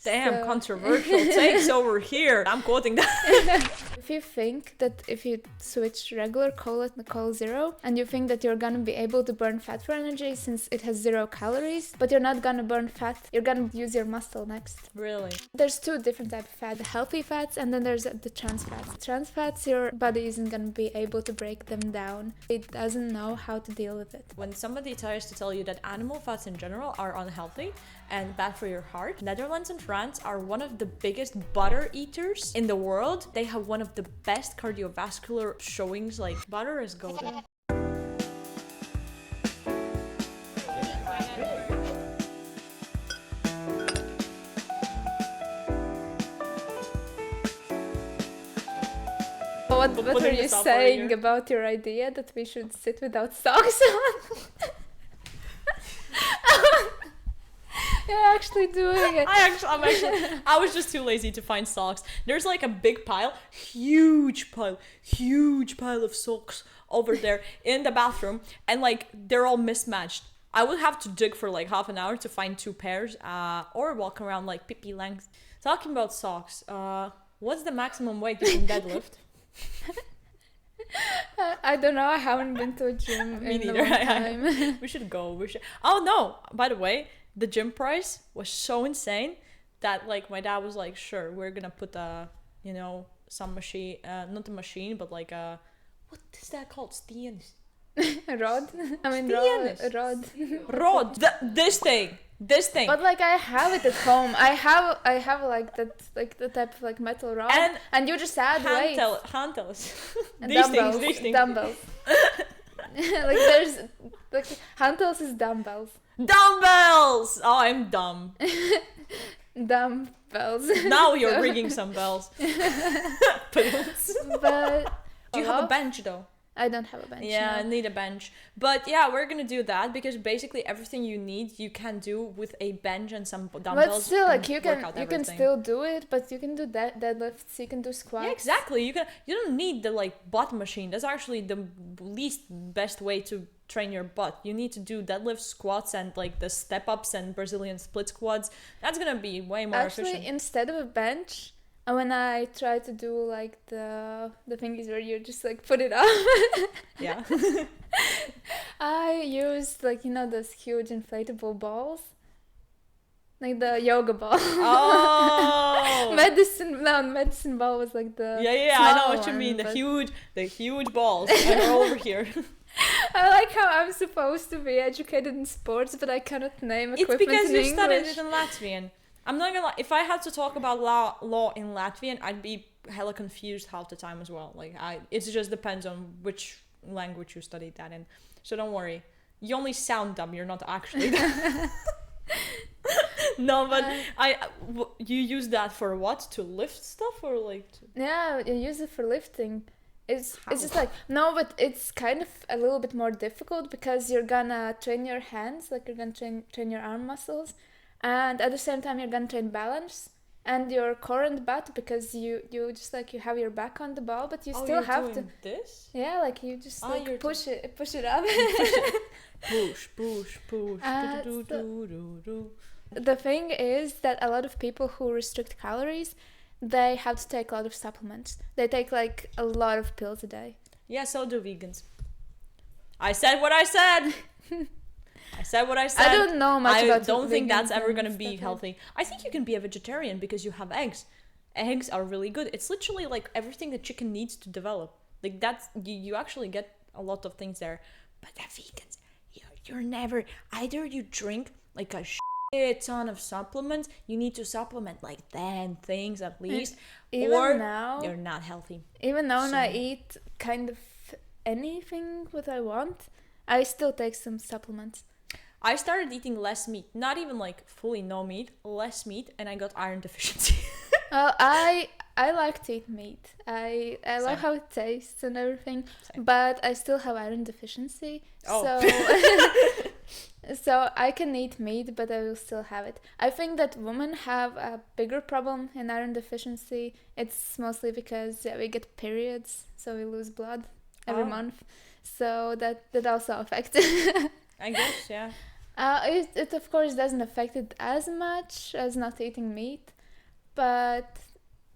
Damn, controversial takes over here. I'm quoting that. If you think that if you switch regular cola to Cola Zero, and you think that you're gonna be able to burn fat for energy since it has 0 calories, but you're not gonna burn fat, you're gonna use your muscle next. Really? There's 2 different types of fat, the healthy fats and then there's the trans fats. Trans fats, your body isn't gonna be able to break them down. It doesn't know how to deal with it. When somebody tries to tell you that animal fats in general are unhealthy and bad for your heart, Netherlands and France are one of the biggest butter eaters in the world. They have one of the best cardiovascular showings. Like, butter is golden. What are you saying about your idea that we should sit without socks on? You're actually doing it. I was just too lazy to find socks. There's like a big pile, huge pile of socks over there in the bathroom, and like they're all mismatched. I would have to dig for like half an hour to find 2 pairs, or walk around like pee length. Talking about socks, what's the maximum weight you can deadlift? I don't know. I haven't been to a gym in a long time. We should go. Oh no! By the way, the gym price was so insane that like my dad was like, "Sure, we're gonna put some machine, not a machine, but like a what is that called? Stienes. Rod. I mean rod. Rod. This thing. But like I have it at home. I have like that, like the type of like metal rod, and you just add weight. Handles. These things. Dumbbells. Like there's like handles is dumbbells. Dumbbells. Oh, I'm dumb. Dumbbells. Now you're ringing some bells. But do you have a bench though? I don't have a bench. Yeah, no. I need a bench. But yeah, we're gonna do that because basically everything you need you can do with a bench and some dumbbells. But still, like you can still do it, but you can do deadlifts, you can do squats. Yeah, exactly. You don't need the like butt machine. That's actually the least best way to train your butt. You need to do deadlifts, squats, and like the step ups and Brazilian split squats. That's gonna be way more efficient. Actually, instead of a bench, when I try to do like the thingies where you just like put it up, yeah, I used like those huge inflatable balls, like the yoga ball. Oh, medicine ball was like the I know what you mean. The huge balls are over here. I like how I'm supposed to be educated in sports, but I cannot name equipment in English. It's because you studied it in Latvian. I'm not gonna lie, if I had to talk about law in Latvian, I'd be hella confused half the time as well. Like it just depends on which language you studied that in. So don't worry. You only sound dumb, you're not actually dumb. No, but you use that for what? To lift stuff or like Yeah, you use it for lifting. It's just like, no, but it's kind of a little bit more difficult because you're gonna train your hands, like you're gonna train your arm muscles. And at the same time you're gonna train balance and your core and butt because you just like you have your back on the ball, but you still have to this. Yeah, like you just like push it up. push. The thing is that a lot of people who restrict calories, they have to take a lot of supplements. They take like a lot of pills a day. Yeah, so do vegans. I said what I said. I don't know much about. I don't think that's ever going to be healthy. I think you can be a vegetarian because you have eggs. Eggs are really good. It's literally like everything the chicken needs to develop. Like that's you actually get a lot of things there. But the vegans, you're never either you drink like a shit ton of supplements. You need to supplement like 10 things at least, or now you're not healthy. Even though when I eat kind of anything what I want, I still take some supplements. I started eating less meat, not even like fully no meat, less meat, and I got iron deficiency. I like to eat meat. I love how it tastes and everything, but I still have iron deficiency. So so I can eat meat, but I will still have it. I think that women have a bigger problem in iron deficiency. It's mostly because we get periods, so we lose blood every month. So that also affects it. I guess, yeah. It of course doesn't affect it as much as not eating meat, but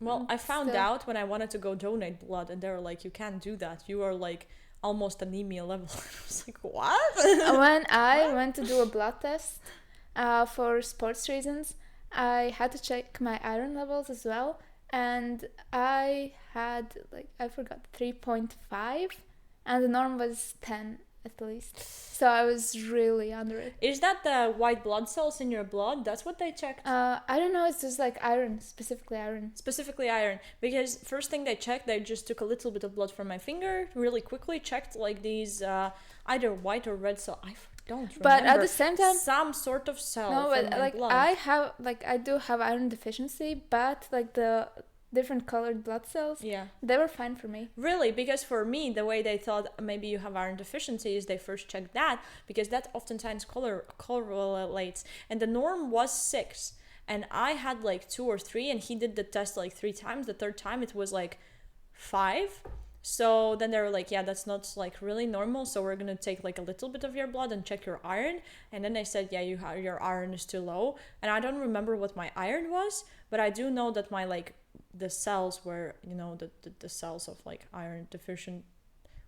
Well, I found still. out when I wanted to go donate blood, and they were like, you can't do that. You are like almost anemia level. I was like, what? When I went to do a blood test for sports reasons, I had to check my iron levels as well, and I had like I forgot 3.5, and the norm was 10 at least. So I was really under it. Is that the white blood cells in your blood? That's what they checked? I don't know. It's just like iron, specifically iron. Specifically iron. Because first thing they checked, they just took a little bit of blood from my finger, really quickly checked like these either white or red cell. I don't remember. But at the same time, some sort of cell. no, from but my like blood. I do have iron deficiency, but like the different colored blood cells, Yeah. they were fine for me. Really, because for me, the way they thought maybe you have iron deficiency is they first checked that, because that oftentimes correlates. And the norm was 6. And I had like 2 or 3, and he did the test like 3 times. The third time it was like 5. So then they were like, yeah, that's not like really normal. So we're going to take like a little bit of your blood and check your iron. And then they said, yeah, your iron is too low. And I don't remember what my iron was, but I do know that my like the cells were, you know, the cells of like iron deficient,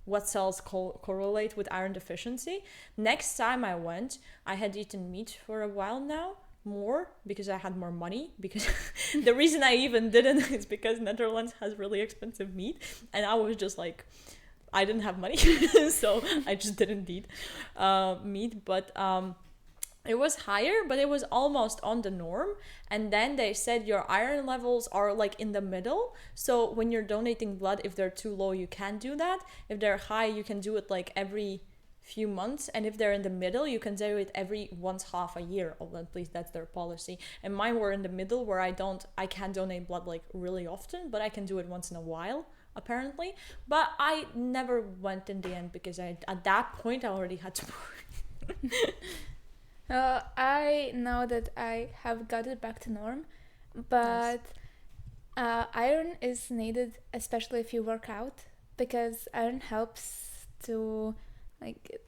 what cells correlate with iron deficiency. Next time I went, I had eaten meat for a while now, more, because I had more money, because the reason I even didn't is because Netherlands has really expensive meat, and I was just like, I didn't have money, so I just didn't eat meat. But it was higher, but it was almost on the norm. And then they said your iron levels are like in the middle. So when you're donating blood, if they're too low, you can't do that. If they're high, you can do it like every few months. And if they're in the middle, you can do it every once half a year, or at least that's their policy. And mine were in the middle, where I can't donate blood like really often, but I can do it once in a while, apparently. But I never went in the end, because at that point I already had to I know that I have got it back to norm, but iron is needed, especially if you work out, because iron helps to like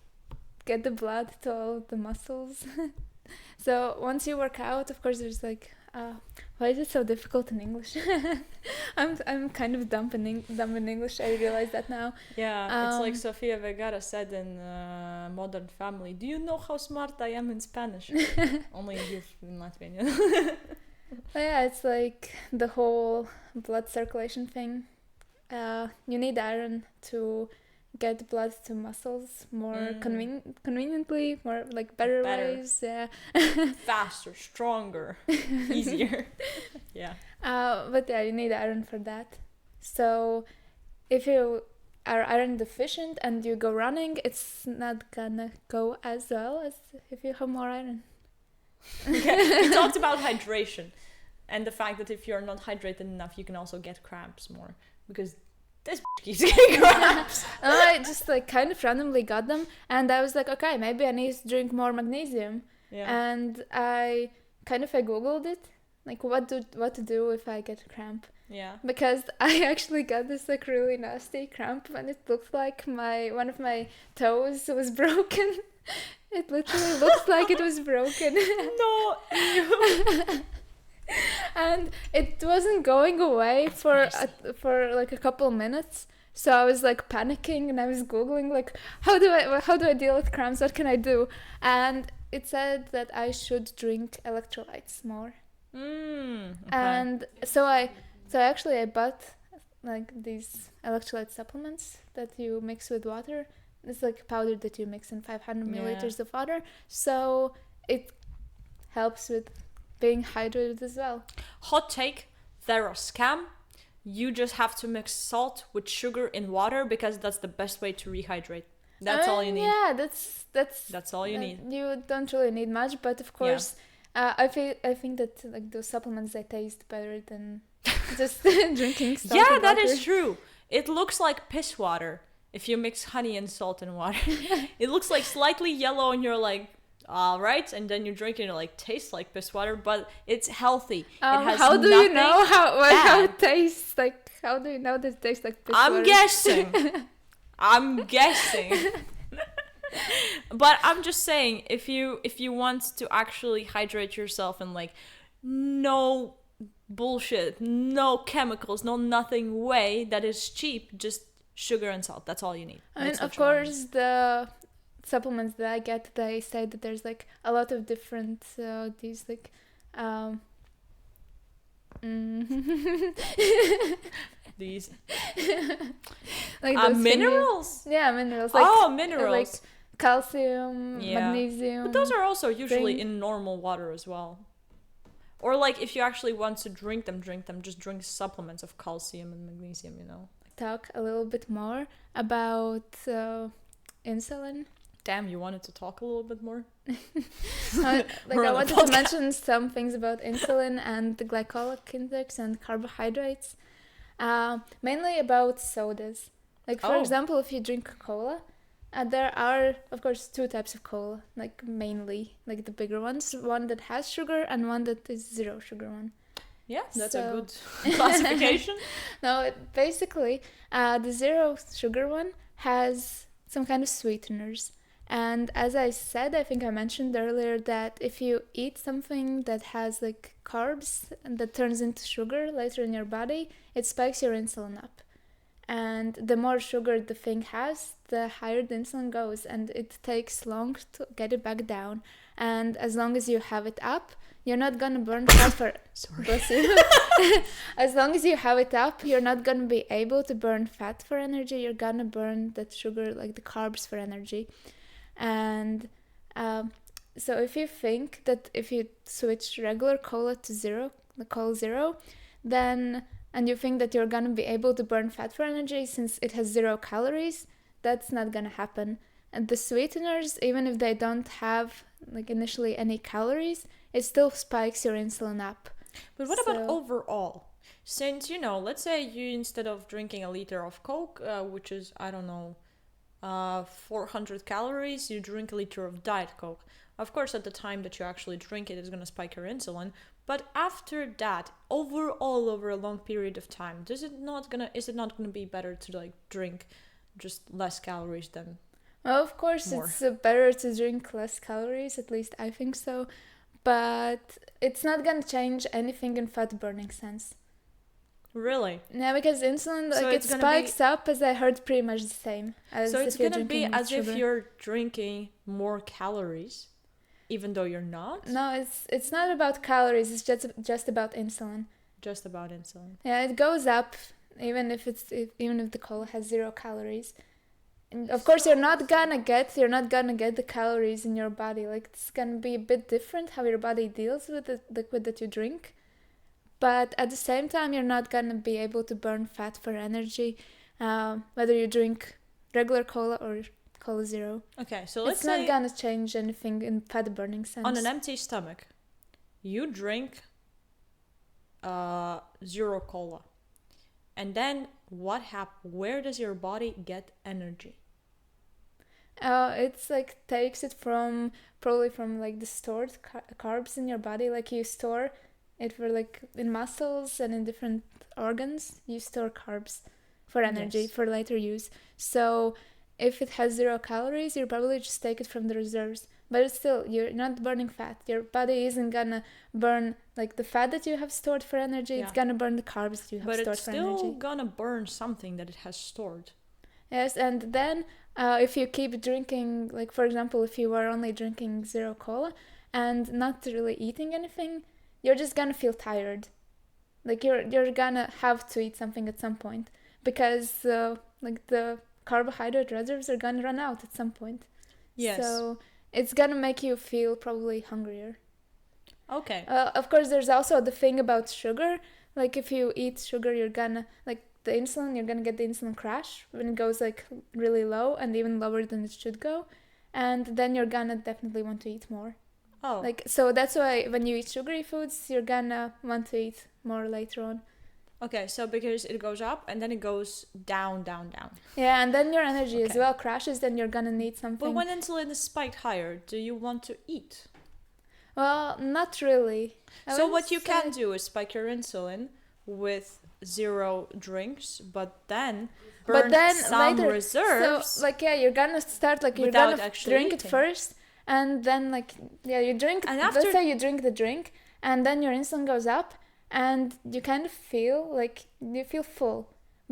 get the blood to all the muscles. So once you work out, of course, there's like why is it so difficult in English? I'm kind of dumb in English. I realize that now. Yeah, it's like Sofia Vergara said in Modern Family. Do you know how smart I am in Spanish? Only you in Latvian. Yeah, it's like the whole blood circulation thing. You need iron to get blood to muscles more conveniently, more like better ways. Yeah. Faster, stronger, easier. Yeah. But yeah, you need iron for that. So if you are iron deficient and you go running, it's not gonna go as well as if you have more iron. Okay. We talked about hydration and the fact that if you're not hydrated enough, you can also get cramps more, because this keeps getting cramps. I just like kind of randomly got them, and I was like, okay, maybe I need to drink more magnesium. Yeah. And I googled it, like what to do if I get a cramp. Yeah. Because I actually got this like really nasty cramp, and it looked like one of my toes was broken. It literally looked like it was broken. No. And it wasn't going away for like a couple minutes. So I was like panicking, and I was googling like how do I deal with cramps? What can I do? And it said that I should drink electrolytes more. Okay. And so I bought like these electrolyte supplements that you mix with water. It's like powder that you mix in 500 milliliters of water. So it helps with being hydrated as well. Hot take, they're a scam. You just have to mix salt with sugar in water, because that's the best way to rehydrate. That's all you need. Yeah, that's all you need. You don't really need much, but of course, I think that like those supplements, they taste better than just drinking salt. Yeah, and that water. is true. It looks like piss water if you mix honey and salt in water. It looks like slightly yellow, and you're like, all right, and then you drink it and it like tastes like piss water, but it's healthy. It has how do you know how bad. it tastes? Like, how do you know that it tastes like piss I'm water? guessing. I'm guessing. But I'm just saying, if you want to actually hydrate yourself and like know bullshit. No chemicals, no nothing way that is cheap. Just sugar and salt. That's all you need. I mean, That's of what you all need. course, the supplements that I get, they say that there's like a lot of different these like These like those minerals. minerals like Minerals. like calcium, Yeah. magnesium. But those are also usually thing. in normal water as well. Or like if you actually want to drink them, just drink supplements of calcium and magnesium, you know. Talk a little bit more about insulin. Damn, you wanted to talk a little bit more? I We're on a wanted to podcast. mention some things about insulin and the glycemic index and carbohydrates. Mainly about sodas. Like for example, if you drink cola, there are of course two types of cola, like mainly like the bigger ones, one that has sugar and one that is zero sugar one. Yeah, that's a good classification. No, basically, the zero sugar one has some kind of sweeteners. And as I said, I think I mentioned earlier that if you eat something that has like carbs and that turns into sugar later in your body, it spikes your insulin up. And the more sugar the thing has, the higher the insulin goes, and it takes long to get it back down. And as long as you have it up, you're not gonna burn fat for. Bless you. As long as you have it up, you're not gonna be able to burn fat for energy. You're gonna burn that sugar, like the carbs, for energy. And so if you think that if you switch regular cola to zero, the cola zero, then and you think that you're gonna be able to burn fat for energy since it has 0 calories, that's not gonna happen. And the sweeteners, even if they don't have like initially any calories, it still spikes your insulin up. But what about overall? Since, you know, let's say you, instead of drinking a liter of Coke, which is, I don't know, 400 calories, you drink a liter of Diet Coke. Of course, at the time that you actually drink it, it's going to spike your insulin. But after that, overall, over a long period of time, is it not going to be better to like drink just less calories than Well, of course, more? It's better to drink less calories, at least I think so. But it's not going to change anything in fat burning sense. Really? Yeah, because insulin, like, So it it's gonna spikes up, as I heard, pretty much the same as So it's if you're going to be drinking as sugar. if you're drinking more calories, even though you're not? No, it's not about calories, it's just about insulin. Just about insulin. Yeah, it goes up even if the cola has 0 calories. And of course, you're not gonna get the calories in your body. Like, it's gonna be a bit different how your body deals with the liquid that you drink. But at the same time, you're not gonna be able to burn fat for energy, whether you drink regular cola or cola zero. Okay, so let's it's say not gonna change anything in fat burning sense. on an empty stomach, you drink 0 cola. And then what happens? Where does your body get energy? It's like takes it probably from like the stored carbs in your body. Like, you store it for like in muscles and in different organs. You store carbs for energy, Yes. for later use. So if it has 0 calories, you probably just take it from the reserves. But it's still, you're not burning fat. Your body isn't gonna burn like the fat that you have stored for energy. Yeah. It's gonna burn the carbs that you have But stored it's for still energy. gonna burn something that it has stored. Yes, and then if you keep drinking, like for example, if you are only drinking 0 cola and not really eating anything, you're just gonna feel tired. Like, you're gonna have to eat something at some point because like the carbohydrate reserves are gonna run out at some point. Yes. So it's gonna make you feel probably hungrier. Okay. Of course, there's also the thing about sugar. Like, if you eat sugar, you're gonna like the insulin. You're gonna get the insulin crash when it goes like really low and even lower than it should go, and then you're gonna definitely want to eat more. Oh. Like, so that's why when you eat sugary foods, you're gonna want to eat more later on. Okay, so because it goes up and then it goes down, down, down. Yeah, and then your energy as Okay. well crashes. Then you're gonna need something. But when insulin is spiked higher, do you want to eat? Well, not really. So what you can do is spike your insulin with 0 drinks, but then burn some later, reserves. So like, yeah, you're gonna start like you're Without gonna actually drink eating. it first, and then like, yeah, you drink. And Let's after- say you drink the drink, and then your insulin goes up, and you kind of feel like you feel full,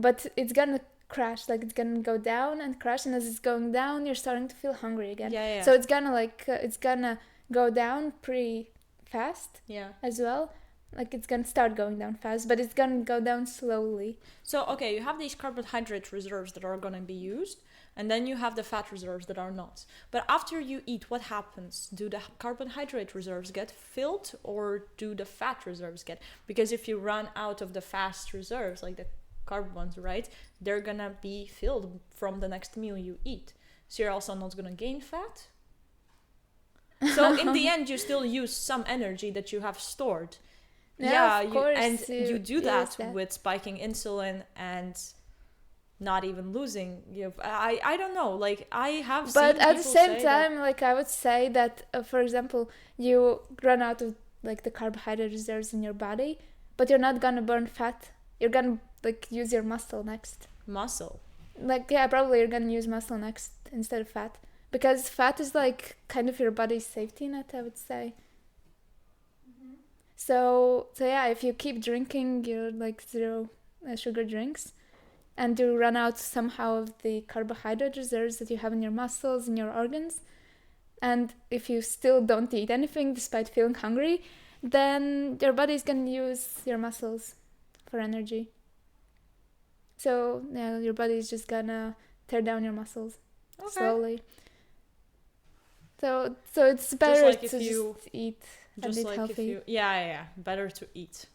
but it's gonna crash, like it's gonna go down and crash, and as it's going down you're starting to feel hungry again. Yeah. So it's gonna go down pretty fast Yeah. as well. Like it's gonna start going down fast, but it's gonna go down slowly. So, okay, you have these carbohydrate reserves that are going to be used, and then you have the fat reserves that are not. But after you eat, what happens? Do the carbohydrate reserves get filled, or do the fat reserves get? Because if you run out of the fast reserves, like the carb ones, right, they're going to be filled from the next meal you eat. So you're also not going to gain fat. So in the end, you still use some energy that you have stored. Of course, and you do that, that with spiking insulin and not even losing. I don't know. Like I have seen But at the people same say time, like I would say that, for example, you run out of like the carbohydrate reserves in your body, but you're not gonna burn fat. You're gonna like use your muscle next. muscle. Like probably you're gonna use muscle next instead of fat, because fat is like kind of your body's safety net, I would say. So yeah, if you keep drinking your like zero sugar drinks, and you run out somehow of the carbohydrate reserves that you have in your muscles and your organs, and if you still don't eat anything despite feeling hungry, then your body is gonna use your muscles for energy. So yeah, your body is just gonna tear down your muscles slowly. So it's better like to if just you- eat and Just eat like healthy. if you, yeah, better to eat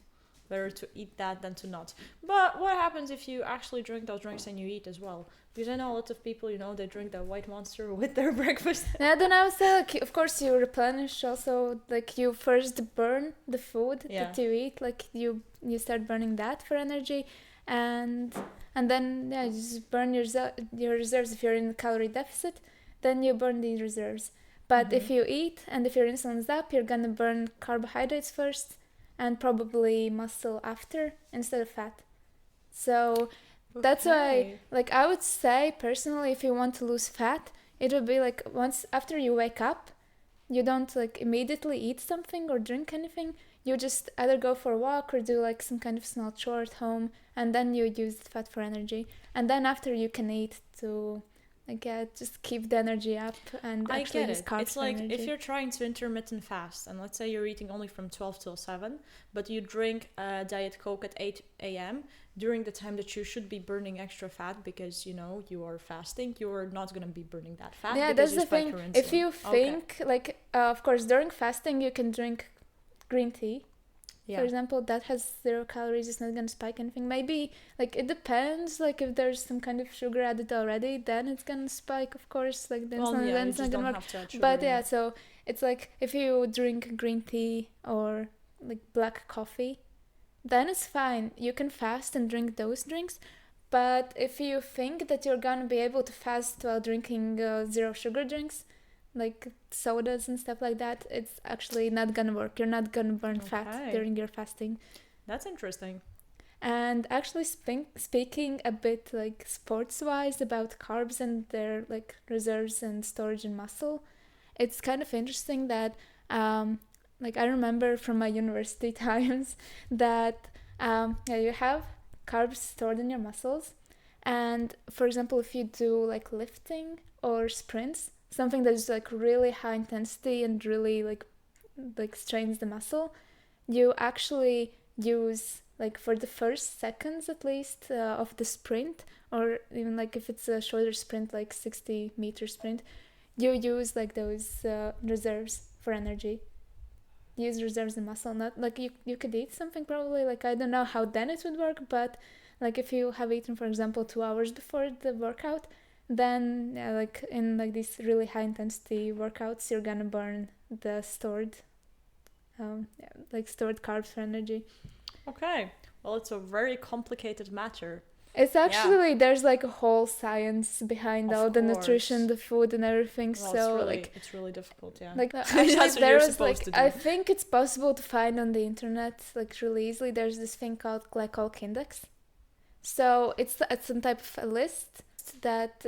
that than to not. But what happens if you actually drink those drinks and you eat as well? Because I know a lot of people, they drink that white monster with their breakfast. Yeah, then I would say, like, of course, you replenish also, like, you first burn the food that you eat, like, you start burning that for energy, and then, yeah, you just burn your reserves. If you're in a calorie deficit, then you burn these reserves. But if you eat, and if your insulin's up, you're gonna burn carbohydrates first, and probably muscle after, instead of fat. So that's why, like, I would say personally, if you want to lose fat, it would be like once after you wake up, you don't like immediately eat something or drink anything. You just either go for a walk or do like some kind of small chore at home, and then you use the fat for energy. And then after you can eat to, like, just keep the energy up and actually use carbs It's for like energy. if you're trying to intermittent fast, and let's say you're eating only from 12 till 7, but you drink a Diet Coke at 8 a.m. during the time that you should be burning extra fat because, you are fasting, you're not going to be burning that fat. Yeah, because that's the thing. If you think, like, of course, during fasting, you can drink green tea. For example, that has 0 calories, it's not gonna spike anything. Maybe, like, it depends, like, if there's some kind of sugar added already, then it's gonna spike, of course, like, then it's not gonna work. But yeah, so it's like, if you drink green tea or, like, black coffee, then it's fine. You can fast and drink those drinks. But if you think that you're gonna be able to fast while drinking 0 sugar drinks, like sodas and stuff like that, it's actually not gonna work. You're not gonna burn fat during your fasting. That's interesting. And actually speaking a bit like sports wise about carbs and their like reserves and storage in muscle, it's kind of interesting that like I remember from my university times that you have carbs stored in your muscles, and for example if you do like lifting or sprints, something that is like really high intensity and really like strains the muscle, you actually use like for the first seconds at least of the sprint, or even like if it's a shorter sprint like 60-meter sprint, you use like those reserves for energy. Use reserves in muscle. Not like you could eat something probably, like I don't know how then it would work, but like if you have eaten for example 2 hours before the workout, then like in like these really high intensity workouts you're gonna burn the stored stored carbs for energy. Okay, well, it's a very complicated matter. It's actually there's like a whole science behind all the nutrition, the food and everything. Well, so it's really difficult. Like actually there was like I think it's possible to find on the internet like really easily. There's this thing called glycemic index. So it's some type of a list that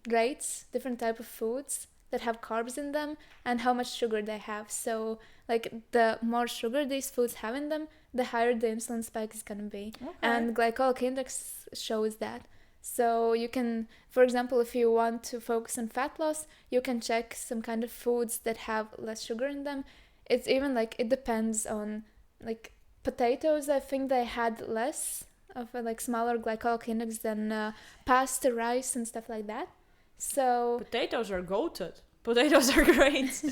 rates different type of foods that have carbs in them and how much sugar they have. So like the more sugar these foods have in them, the higher the insulin spike is gonna be. Okay. And glycemic index shows that. So you can, for example, if you want to focus on fat loss, you can check some kind of foods that have less sugar in them. It's even like, it depends on, like potatoes, I think they had less of a like smaller glycemic index than pasta, rice and stuff like that. So potatoes are goated. Potatoes are great.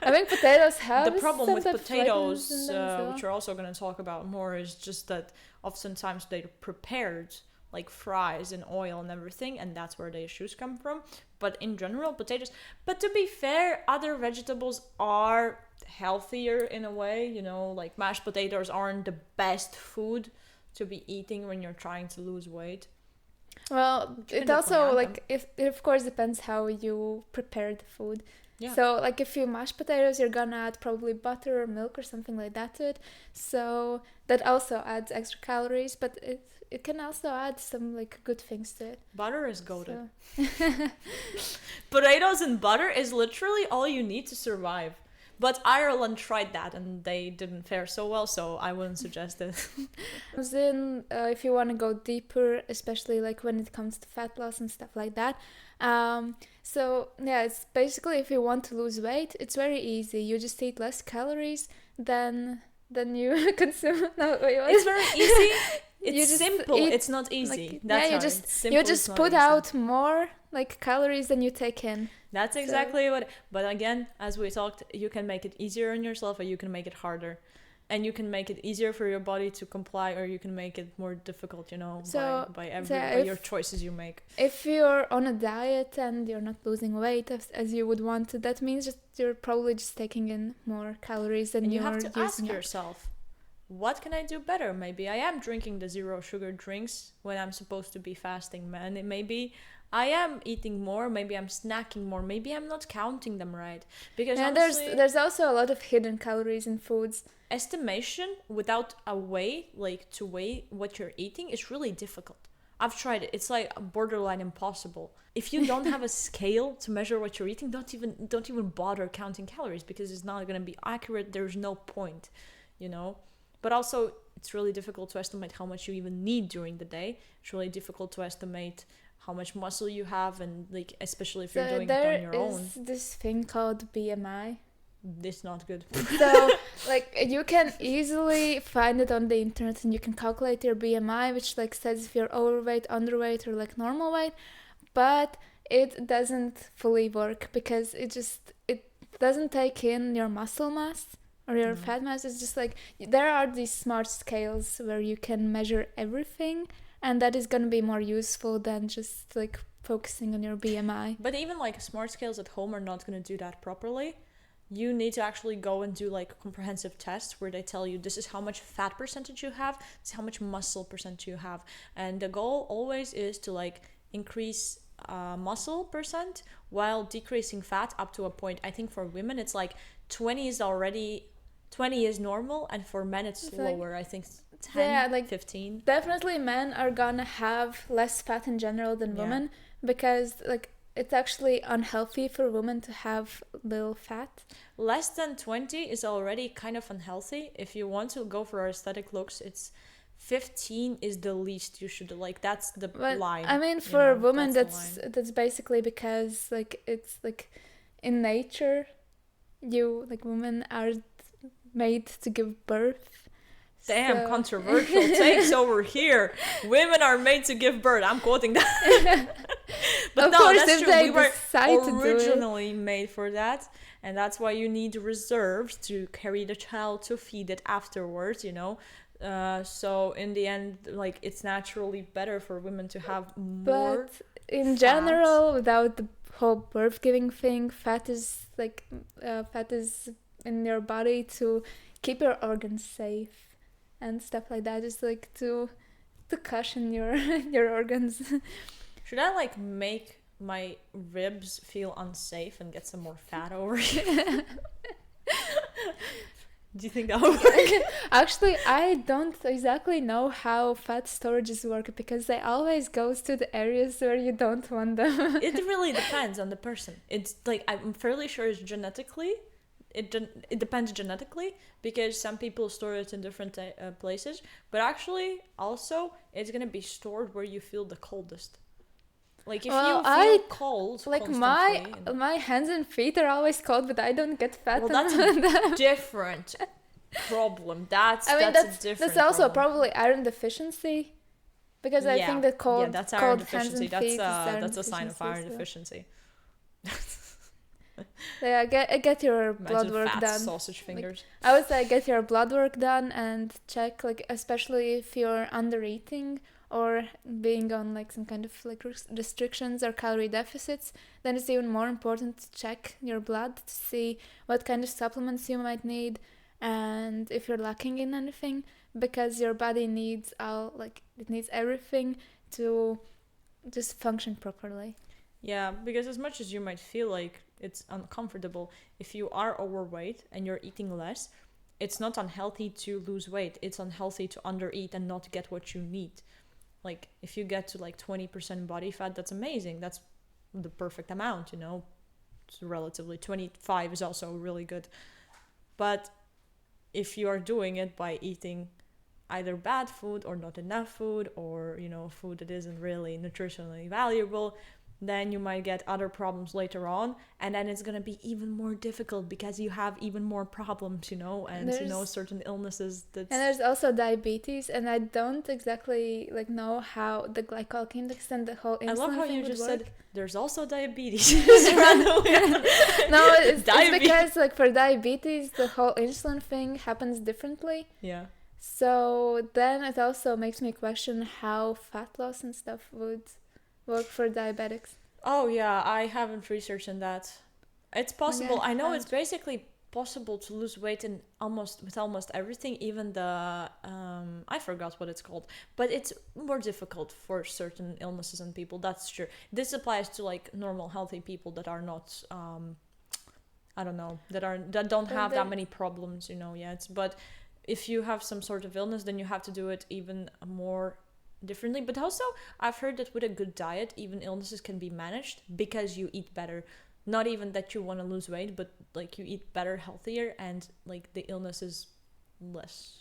I think potatoes have the problem with potatoes, well. which we're also going to talk about more, is just that oftentimes they're prepared like fries and oil and everything, and that's where the issues come from. But in general, potatoes. But to be fair, other vegetables are healthier in a way, you know, like mashed potatoes aren't the best food to be eating when you're trying to lose weight. Well, it also like it of course depends how you prepare the food. Yeah. So like if you mash potatoes, you're gonna add probably butter or milk or something like that to it. So that also adds extra calories, but it can also add some like good things to it. Butter is goated. So. Potatoes and butter is literally all you need to survive. But Ireland tried that and they didn't fare so well, so I wouldn't suggest it. Then if you want to go deeper, especially like when it comes to fat loss and stuff like that. So yeah, it's basically if you want to lose weight, it's very easy. You just eat less calories than you consume. No, wait, what? It's very easy. It's simple. It's not easy. Like, that's yeah, you just put out more like calories than you take in. That's exactly what. But again, as we talked, you can make it easier on yourself, or you can make it harder, and you can make it easier for your body to comply, or you can make it more difficult. You know, so, by your choices you make. If you're on a diet and you're not losing weight as you would want to, that means you're probably just taking in more calories than you have to ask yourself. What can I do better? Maybe I am drinking the zero sugar drinks when I'm supposed to be fasting, man. Maybe I am eating more. Maybe I'm snacking more. Maybe I'm not counting them right. Because honestly, there's also a lot of hidden calories in foods. Estimation without a way, like to weigh what you're eating, is really difficult. I've tried it. It's like borderline impossible. If you don't have a scale to measure what you're eating, don't even bother counting calories, because it's not going to be accurate. There's no point, you know. But also, it's really difficult to estimate how much you even need during the day. It's really difficult to estimate how much muscle you have, and like especially if you're doing it on your own. There is this thing called BMI. It's not good. So, like, you can easily find it on the internet, and you can calculate your BMI, which like says if you're overweight, underweight, or like normal weight. But it doesn't fully work because it doesn't take in your muscle mass or your fat mass. It's just like there are these smart scales where you can measure everything, and that is going to be more useful than just like focusing on your BMI. But even like smart scales at home are not going to do that properly. You need to actually go and do like comprehensive tests where they tell you this is how much fat percentage you have, this is how much muscle percentage you have, and the goal always is to like increase muscle percent while decreasing fat up to a point. I think for women it's like 20 is normal, and for men it's lower. I think 10, 15. Definitely men are gonna have less fat in general than women, because like it's actually unhealthy for women to have little fat. Less than 20 is already kind of unhealthy. If you want to go for aesthetic looks, it's 15 is the least you should like. That's the line. I mean, for women, that's basically because like it's like in nature, women are made to give birth. Damn, controversial takes over here. Women are made to give birth. I'm quoting that. But no, that's true. We were originally made for that. And that's why you need reserves to carry the child, to feed it afterwards, you know. So in the end, like, it's naturally better for women to have more. But in general, without the whole birth giving thing, fat is in your body to keep your organs safe and stuff like that, just like to cushion your organs. Should I like make my ribs feel unsafe and get some more fat over here? Do you think that would work? Actually, I don't exactly know how fat storages work because they always goes to the areas where you don't want them. It really depends on the person. It's like, I'm fairly sure it's genetically. It depends genetically, because some people store it in different places. But actually, also, it's going to be stored where you feel the coldest. Like, if you feel cold like constantly... my hands and feet are always cold, but I don't get fat. Well, that's a different problem. That's a different that's also problem. probably iron deficiency, because I think that that's iron cold hands deficiency. and feet That's is a sign of iron so. deficiency. Yeah, get your blood Imagine work fat done. sausage fingers. Like, I would say get your blood work done and check, like, especially if you're under eating or being on like some kind of like restrictions or calorie deficits, then it's even more important to check your blood to see what kind of supplements you might need and if you're lacking in anything, because your body needs it needs everything to just function properly. Yeah, because as much as you might feel like it's uncomfortable, if you are overweight and you're eating less, it's not unhealthy to lose weight. It's unhealthy to undereat and not get what you need. Like, if you get to like 20% body fat, that's amazing. That's the perfect amount, you know. It's relatively 25 is also really good. But if you are doing it by eating either bad food or not enough food, or, you know, food that isn't really nutritionally valuable, then you might get other problems later on, and then it's going to be even more difficult because you have even more problems, you know, and you know, certain illnesses that... And there's also diabetes, and I don't exactly like know how the glycemic index and the whole insulin I love how thing you just work. said there's also diabetes. No, it's because like for diabetes the whole insulin thing happens differently. Yeah. So then it also makes me question how fat loss and stuff would work for diabetics. Oh yeah, I haven't researched on that. It's possible. Yeah, I know it's basically possible to lose weight in almost everything, even the I forgot what it's called, but it's more difficult for certain illnesses and people. That's true. This applies to like normal healthy people that are not I don't know, that don't have that many problems, you know, yet. But if you have some sort of illness, then you have to do it even more differently. But also, I've heard that with a good diet, even illnesses can be managed because you eat better. Not even that you want to lose weight, but like you eat better, healthier, and like the illness is less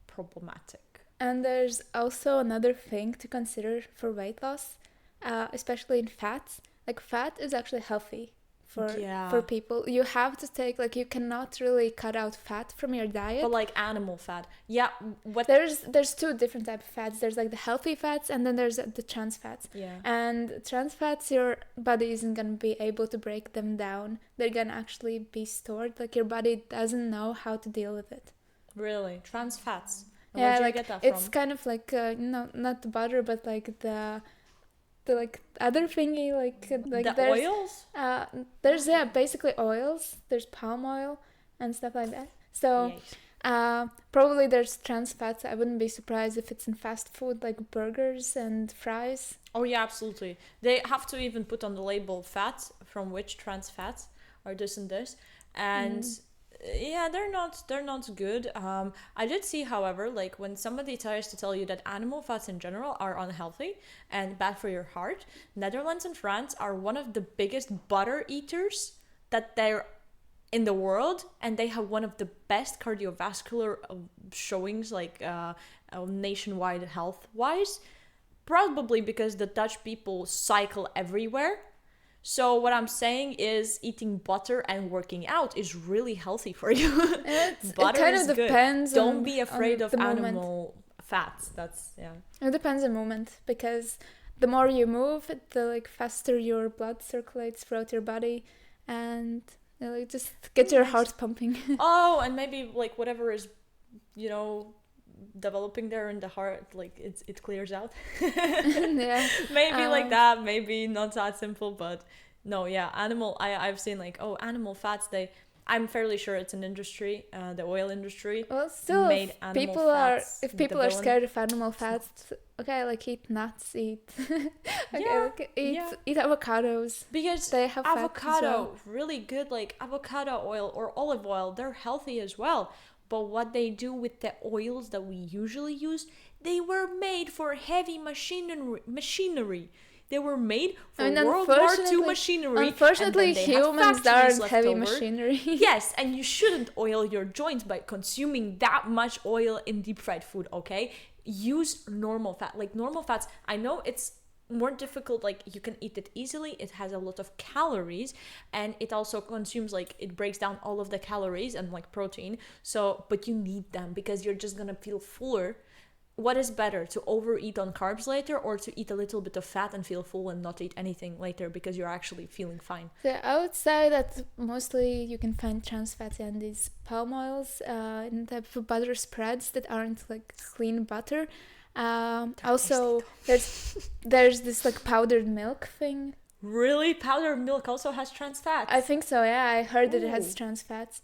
problematic. And there's also another thing to consider for weight loss, especially in fats. Like, fat is actually healthy for people. You have to take, like, you cannot really cut out fat from your diet. But like animal fat. Yeah. There's two different types of fats. There's like the healthy fats, and then there's the trans fats. Yeah. And trans fats, your body isn't going to be able to break them down. They're going to actually be stored. Like, your body doesn't know how to deal with it. Really? Trans fats? And yeah, where'd you like get that from? it's kind of like no, not the butter, but like the like other thingy, like the there's, oils? There's basically oils. There's palm oil and stuff like that. So probably there's trans fats. I wouldn't be surprised if it's in fast food, like burgers and fries. Oh yeah, absolutely. They have to even put on the label fat from which trans fats are this and this, and yeah, they're not good. I did see, however, like when somebody tries to tell you that animal fats in general are unhealthy and bad for your heart, Netherlands and France are one of the biggest butter eaters that they're in the world, and they have one of the best cardiovascular showings, like nationwide health wise, probably because the Dutch people cycle everywhere. So what I'm saying is eating butter and working out is really healthy for you. Butter it kind is of depends good. Don't be afraid of animal moment. Fats. That's It depends on the moment, because the more you move, the like faster your blood circulates throughout your body, and like just get your heart pumping. Oh, and maybe like whatever is, you know, developing there in the heart, like it clears out. Yeah, maybe like that, maybe not that simple, but no, yeah, I've seen like, oh, animal fats, I'm fairly sure it's an industry, the oil industry. Well, still, made if people are scared of animal fats, okay, like eat nuts, eat eat avocados, because they have avocado fat as well. really good, like avocado oil or olive oil, they're healthy as well. But what they do with the oils that we usually use, they were made for heavy machinery. They were made for World War II machinery. Unfortunately, humans aren't heavy machinery. Yes, and you shouldn't oil your joints by consuming that much oil in deep fried food, okay? Use normal fat. Like normal fats, I know it's more difficult, like you can eat it easily, it has a lot of calories, and it also consumes, like it breaks down all of the calories and like protein, so but you need them because you're just gonna feel fuller. What is better, to overeat on carbs later, or to eat a little bit of fat and feel full and not eat anything later because you're actually feeling fine? So I would say that mostly you can find trans fats in these palm oils, in type of butter spreads that aren't like clean butter. Also, there's this like powdered milk thing. Really? Powdered milk also has trans fats? I think so, yeah. I heard that it has trans fats.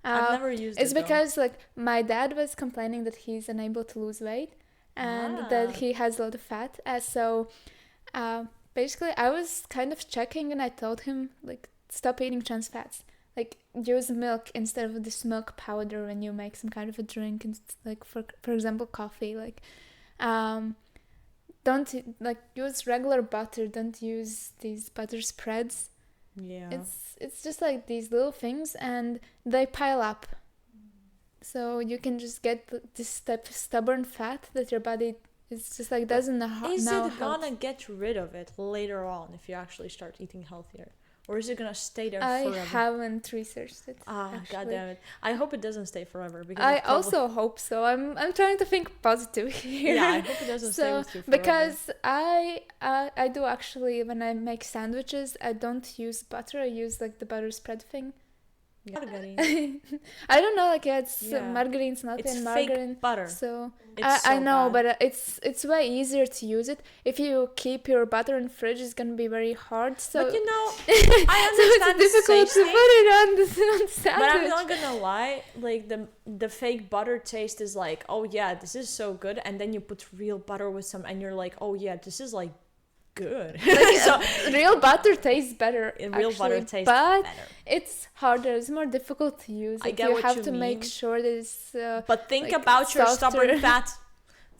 I've never used it. It's because like my dad was complaining that he's unable to lose weight and that he has a lot of fat. So basically I was kind of checking and I told him like stop eating trans fats. Like use milk instead of this milk powder when you make some kind of a drink, and like for example coffee. Like don't like use regular butter. Don't use these butter spreads. Yeah. It's just like these little things and they pile up. So you can just get this type of stubborn fat that your body is just like doesn't know how. Is it gonna get rid of it later on if you actually start eating healthier? Or is it gonna stay there forever? I haven't researched it. God damn it! I hope it doesn't stay forever. Because I also hope so. I'm trying to think positive here. Yeah, I hope it doesn't stay with you forever. Because I do actually, when I make sandwiches, I don't use butter. I use like the butter spread thing. Margarine. I don't know, like margarine's not it's in margarine. Fake butter. So it's I know, bad. but it's way easier to use it. If you keep your butter in fridge, it's gonna be very hard. So but you know, I understand. So it's difficult to put it on the sandwich. But I'm not gonna lie, like the fake butter taste is like, oh yeah, this is so good, and then you put real butter with some, and you're like, oh yeah, this is like good. Like, so real butter tastes better. Real butter tastes but better. It's harder. It's more difficult to use. I get you what have you to mean. make sure that it's. But think like, about your softer. stubborn fat.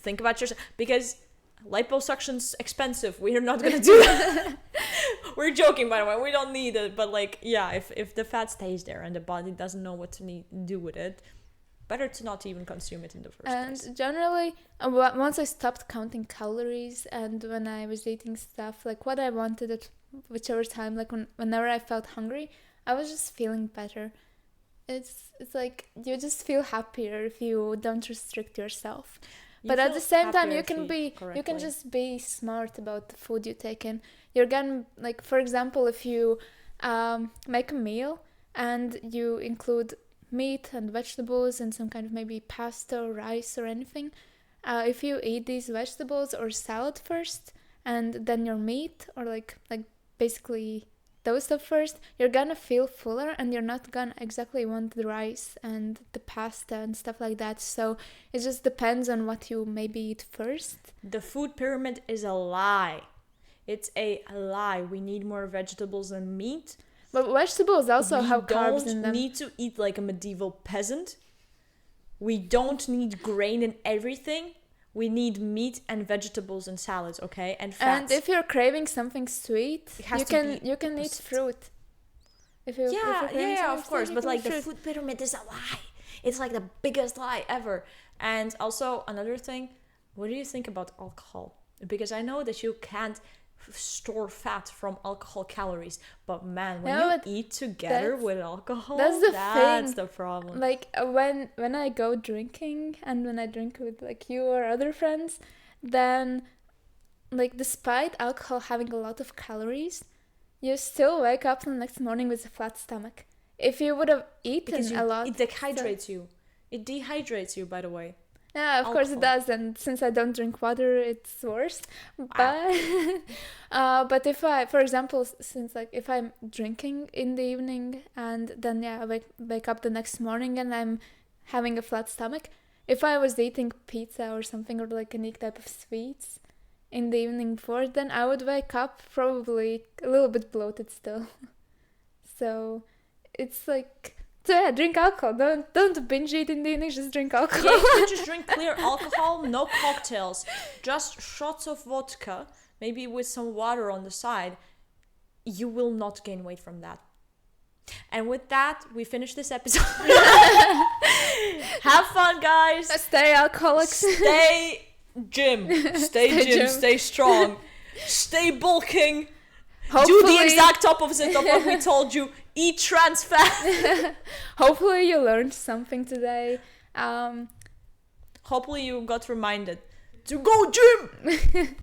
Think about your, because liposuction's expensive. We're not gonna do that. We're joking, by the way. We don't need it. But like, yeah, if the fat stays there and the body doesn't know what to do with it, better to not even consume it in the first place. And generally, once I stopped counting calories and when I was eating stuff, like what I wanted at whichever time, like whenever I felt hungry, I was just feeling better. It's like you just feel happier if you don't restrict yourself. But at the same time, you can just be smart about the food you take in. You're gonna, like, for example, if you make a meal and you include meat and vegetables and some kind of maybe pasta or rice or anything, if you eat these vegetables or salad first and then your meat, or like basically those stuff first, you're gonna feel fuller and you're not gonna exactly want the rice and the pasta and stuff like that. So it just depends on what you maybe eat first. The food pyramid is a lie. It's a lie. We need more vegetables and meat. But vegetables also have carbs in them. We don't need to eat like a medieval peasant. We don't need grain in everything. We need meat and vegetables and salads, okay? And fats. And if you're craving something sweet, you can eat fruit. If you're of course. But like the food pyramid is a lie. It's like the biggest lie ever. And also another thing, what do you think about alcohol? Because I know that you can't store fat from alcohol calories, but man, when you eat together with alcohol, that's the problem. Like when I go drinking and when I drink with like you or other friends, then like despite alcohol having a lot of calories, you still wake up the next morning with a flat stomach. If you would have eaten a lot, it dehydrates you. It dehydrates you, by the way. Yeah, of course it does, and since I don't drink water, it's worse. But but if I, for example, since like if I'm drinking in the evening and then I wake up the next morning and I'm having a flat stomach, if I was eating pizza or something or like any type of sweets in the evening before, then I would wake up probably a little bit bloated still. So it's like So yeah, drink alcohol. Don't binge eat in the evening. Just drink alcohol. Yeah, you just drink clear alcohol, no cocktails, just shots of vodka, maybe with some water on the side. You will not gain weight from that. And with that, we finish this episode. Have fun, guys. Stay alcoholics. Stay gym. Stay gym. Stay strong. Stay bulking. Hopefully, do the exact opposite of what we told you. Eat trans fat. Hopefully you learned something today. Hopefully you got reminded to go gym.